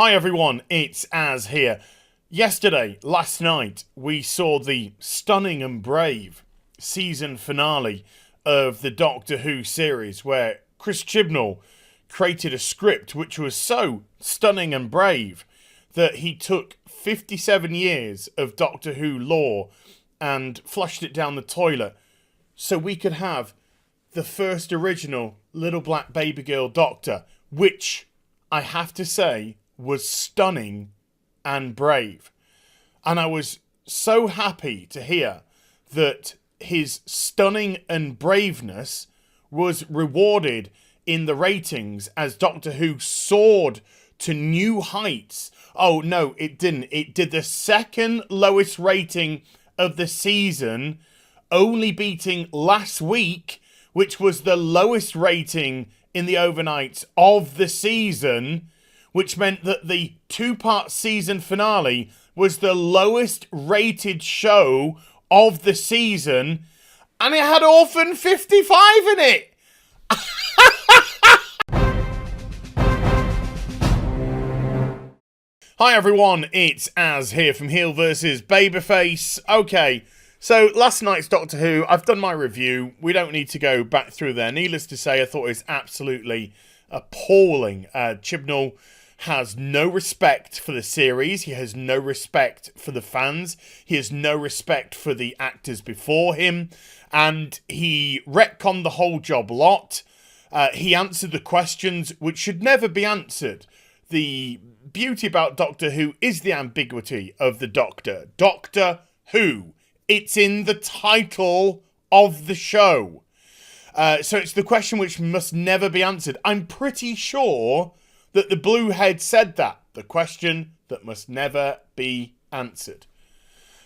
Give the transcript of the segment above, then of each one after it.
Hi everyone, it's Az here. Last night, we saw the stunning and brave season finale of the Doctor Who series where Chris Chibnall created a script which was so stunning and brave that he took 57 years of Doctor Who lore and flushed it down the toilet so we could have the first original little black baby girl Doctor, which I have to say was stunning and brave. And I was so happy to hear that his stunning and braveness was rewarded in the ratings as Doctor Who soared to new heights. Oh no, it didn't. It did the second lowest rating of the season, only beating last week, which was the lowest rating in the overnights of the season, which meant that the two-part season finale was the lowest rated show of the season, and it had Orphan 55 in it. Hi everyone, it's Az here from HeelvsBabyface. Okay, so last night's Doctor Who, I've done my review. We don't need to go back through there. Needless to say, I thought it was absolutely appalling. Chibnall has no respect for the series. He has no respect for the fans. He has no respect for the actors before him. And he retconned the whole job lot. He answered the questions which should never be answered. The beauty about Doctor Who is the ambiguity of the Doctor. Doctor Who. It's in the title of the show. So it's the question which must never be answered. I'm pretty sure that the blue head said that. The question that must never be answered.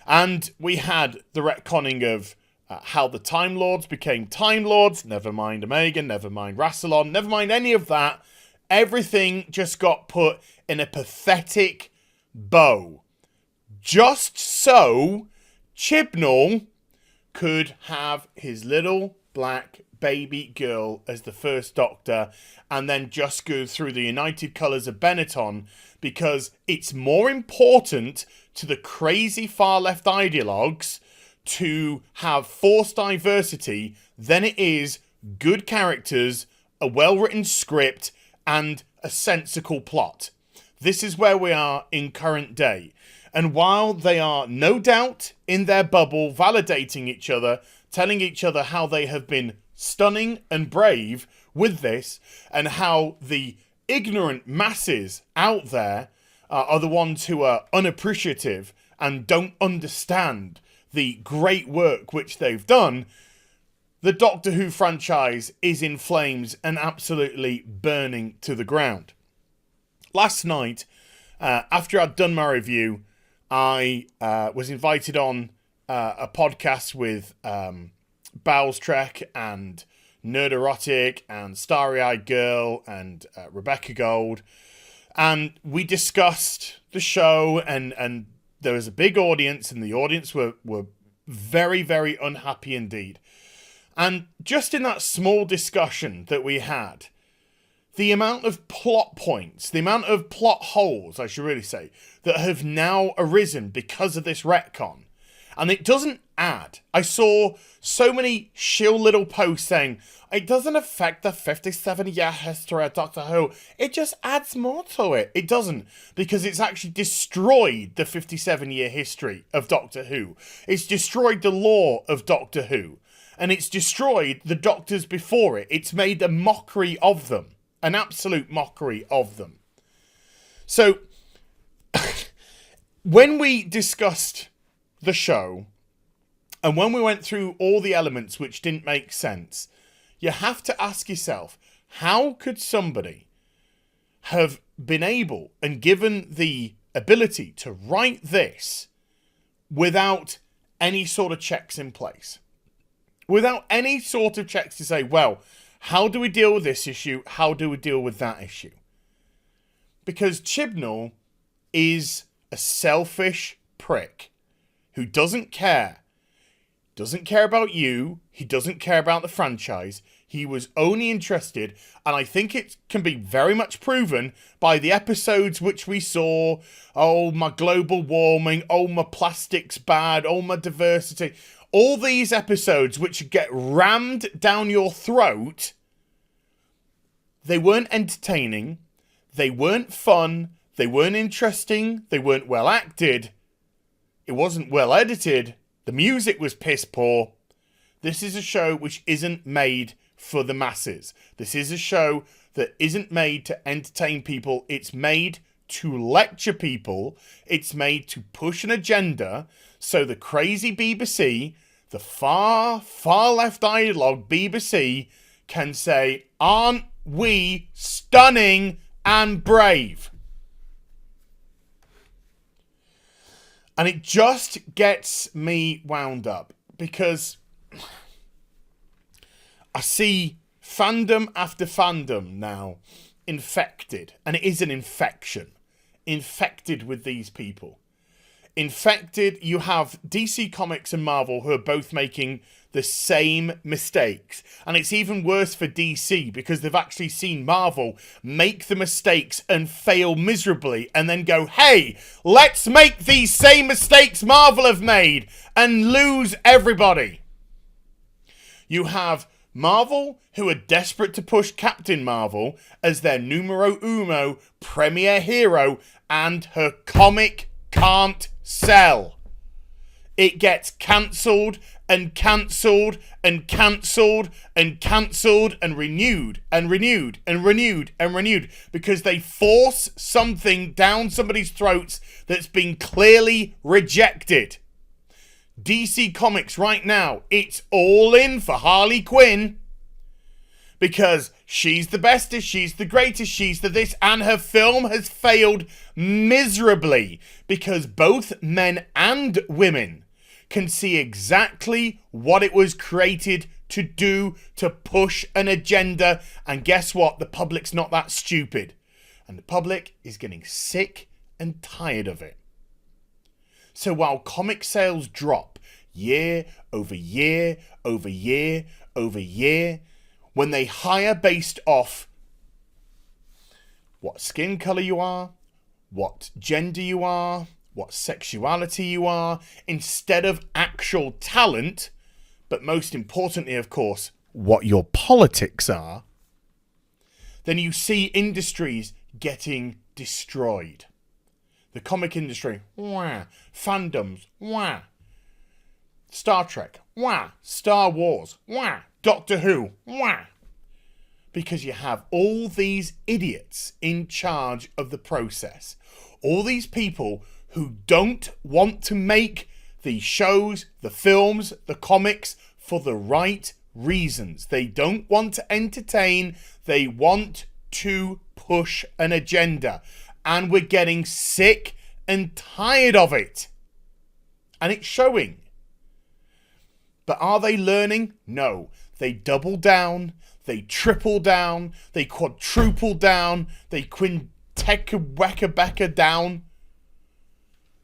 And we had the retconning of how the Time Lords became Time Lords. Never mind Omega, never mind Rassilon, never mind any of that. Everything just got put in a pathetic bow. Just so Chibnall could have his little black baby girl as the first Doctor and then just go through the United Colours of Benetton, because it's more important to the crazy far left ideologues to have forced diversity than it is good characters, a well-written script and a sensible plot. This is where we are in current day. And while they are no doubt in their bubble validating each other, telling each other how they have been stunning and brave with this, and how the ignorant masses out there are the ones who are unappreciative and don't understand the great work which they've done, the Doctor Who franchise is in flames and absolutely burning to the ground. Last night, after I'd done my review, I was invited on a podcast with Bowles Trek and Nerderotic and Starry-Eyed Girl and Rebecca Gold, and we discussed the show, and there was a big audience, and the audience were very, very unhappy indeed. And just in that small discussion that we had, the amount of plot points, the amount of plot holes, I should really say, that have now arisen because of this retcon. And it doesn't add. I saw so many shill little posts saying, it doesn't affect the 57-year history of Doctor Who. It just adds more to it. It doesn't, because it's actually destroyed the 57-year history of Doctor Who. It's destroyed the lore of Doctor Who. And it's destroyed the Doctors before it. It's made a mockery of them. An absolute mockery of them. So, when we discussed the show, and when we went through all the elements which didn't make sense, you have to ask yourself, how could somebody have been able and given the ability to write this without any sort of checks in place? Without any sort of checks to say, well, how do we deal with this issue? How do we deal with that issue? Because Chibnall is a selfish prick who doesn't care. Doesn't care about you. He doesn't care about the franchise. He was only interested, and I think it can be very much proven by the episodes which we saw. Oh, my global warming. Oh, my plastic's bad. Oh, my diversity. All these episodes which get rammed down your throat, they weren't entertaining. They weren't fun. They weren't interesting. They weren't well acted. It wasn't well edited. The music was piss poor. This is a show which isn't made for the masses. This is a show that isn't made to entertain people. It's made to lecture people. It's made to push an agenda so the crazy BBC, the far, far left ideologue BBC, can say, aren't we stunning and brave? And it just gets me wound up because I see fandom after fandom now infected, and it is an infection, infected with these people. Infected, you have DC Comics and Marvel who are both making the same mistakes. And it's even worse for DC because they've actually seen Marvel make the mistakes and fail miserably and then go, hey, let's make these same mistakes Marvel have made and lose everybody. You have Marvel, who are desperate to push Captain Marvel as their numero uno premier hero, and her comic can't sell. It gets cancelled and cancelled and cancelled and cancelled and renewed and renewed and renewed and renewed because they force something down somebody's throats that's been clearly rejected. DC Comics right now, it's all in for Harley Quinn because she's the bestest, she's the greatest, she's the this, and her film has failed miserably because both men and women can see exactly what it was created to do, to push an agenda, and guess what? The public's not that stupid, and the public is getting sick and tired of it. So while comic sales drop year over year over year over year, when they hire based off what skin colour you are, what gender you are, what sexuality you are, instead of actual talent, but most importantly, of course, what your politics are, then you see industries getting destroyed. The comic industry, wah. Fandoms, wah. Star Trek, wah. Star Wars, wah. Doctor Who, wah. Because you have all these idiots in charge of the process. All these people who don't want to make the shows, the films, the comics for the right reasons. They don't want to entertain. They want to push an agenda. And we're getting sick and tired of it. And it's showing. But are they learning? No. They double down. They triple down. They quadruple down. They quintuple down.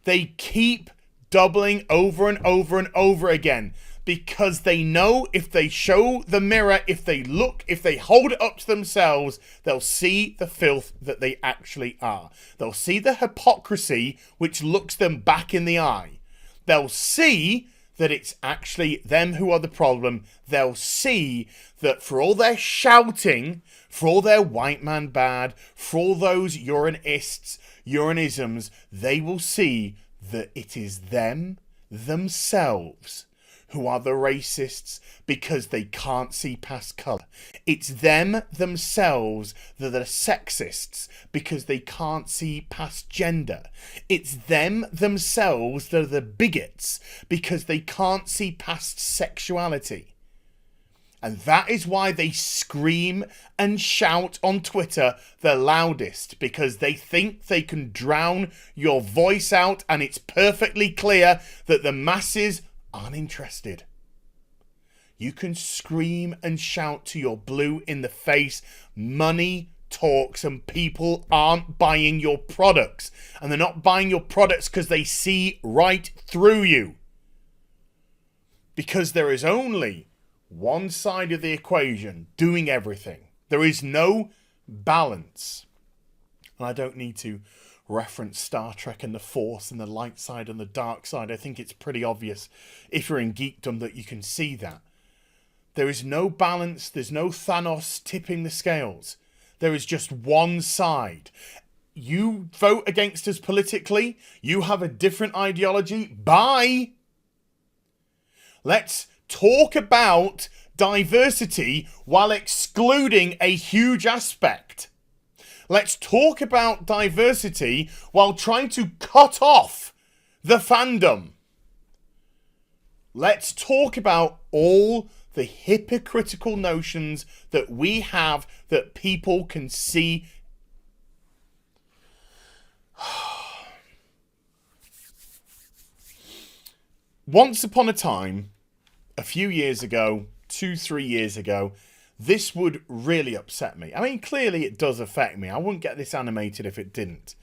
They keep doubling over and over and over again because they know if they show the mirror, if they look, if they hold it up to themselves, they'll see the filth that they actually are. They'll see the hypocrisy which looks them back in the eye. They'll see that it's actually them who are the problem. They'll see that for all their shouting, for all their white man bad, for all those uranisms, they will see that it is them themselves who are the racists because they can't see past colour. It's them themselves that are sexists because they can't see past gender. It's them themselves that are the bigots because they can't see past sexuality. And that is why they scream and shout on Twitter the loudest, because they think they can drown your voice out, and it's perfectly clear that the masses aren't interested. You can scream and shout to your blue in the face. Money talks and people aren't buying your products. And they're not buying your products because they see right through you. Because there is only one side of the equation doing everything. There is no balance. And I don't need to reference Star Trek and the Force and the light side and the dark side. I think it's pretty obvious if you're in geekdom that you can see that. There is no balance. There's no Thanos tipping the scales. There is just one side. You vote against us politically. You have a different ideology. Bye. Let's talk about diversity while excluding a huge aspect. Let's talk about diversity while trying to cut off the fandom. Let's talk about all the hypocritical notions that we have that people can see. Once upon a time, a few years ago, 2-3 years ago, this would really upset me. I mean, clearly it does affect me. I wouldn't get this animated if it didn't.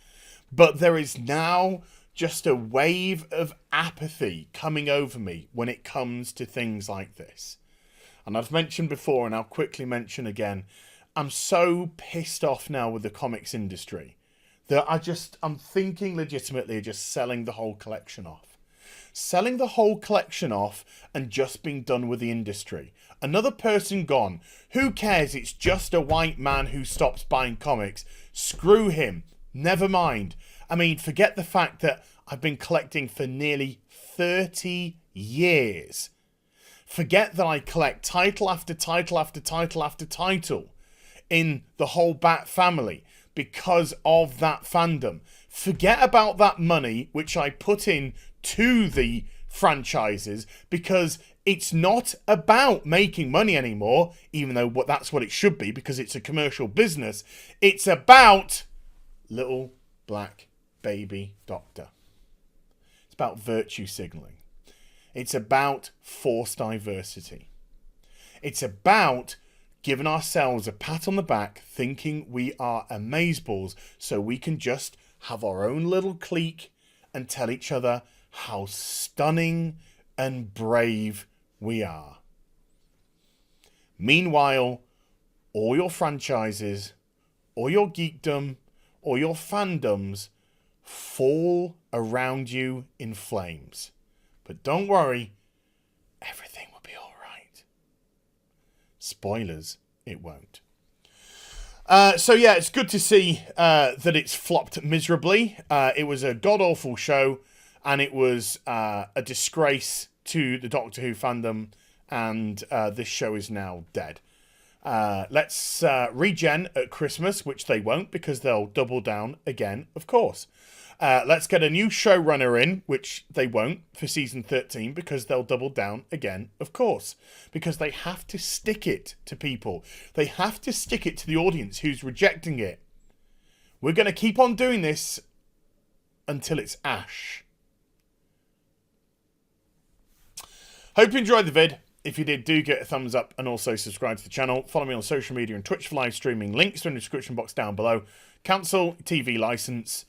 But there is now just a wave of apathy coming over me when it comes to things like this. And I've mentioned before, and I'll quickly mention again, I'm so pissed off now with the comics industry that I'm thinking legitimately of just selling the whole collection off. Selling the whole collection off and just being done with the industry. Another person gone. Who cares? It's just a white man who stops buying comics. Screw him. Never mind. I mean, forget the fact that I've been collecting for nearly 30 years. Forget that I collect title after title after title after title in the whole Bat family because of that fandom. Forget about that money which I put in to the franchises because it's not about making money anymore, even though that's what it should be because it's a commercial business. It's about little black baby doctor. It's about virtue signaling. It's about forced diversity. It's about giving ourselves a pat on the back, thinking we are amazeballs so we can just have our own little clique and tell each other how stunning and brave we are. Meanwhile, all your franchises, all your geekdom, all your fandoms fall around you in flames. But don't worry, everything will be all right. Spoilers, it won't. So yeah, it's good to see that it's flopped miserably. It was a god-awful show, and it was a disgrace to the Doctor Who fandom, and this show is now dead. Let's regen at Christmas, which they won't because they'll double down again, of course. Let's get a new showrunner in, which they won't for season 13 because they'll double down again, of course. Because they have to stick it to people. They have to stick it to the audience who's rejecting it. We're going to keep on doing this until it's ash. Hope you enjoyed the vid. If you did, do get a thumbs up and also subscribe to the channel. Follow me on social media and Twitch for live streaming. Links are in the description box down below. Cancel TV license.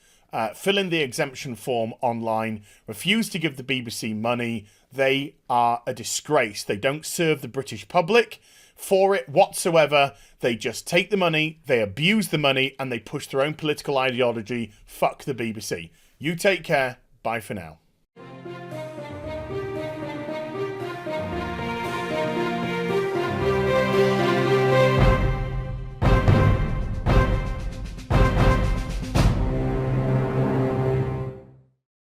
Fill in the exemption form online. Refuse to give the BBC money. They are a disgrace. They don't serve the British public for it whatsoever. They just take the money, they abuse the money, and they push their own political ideology. Fuck the BBC. You take care. Bye for now.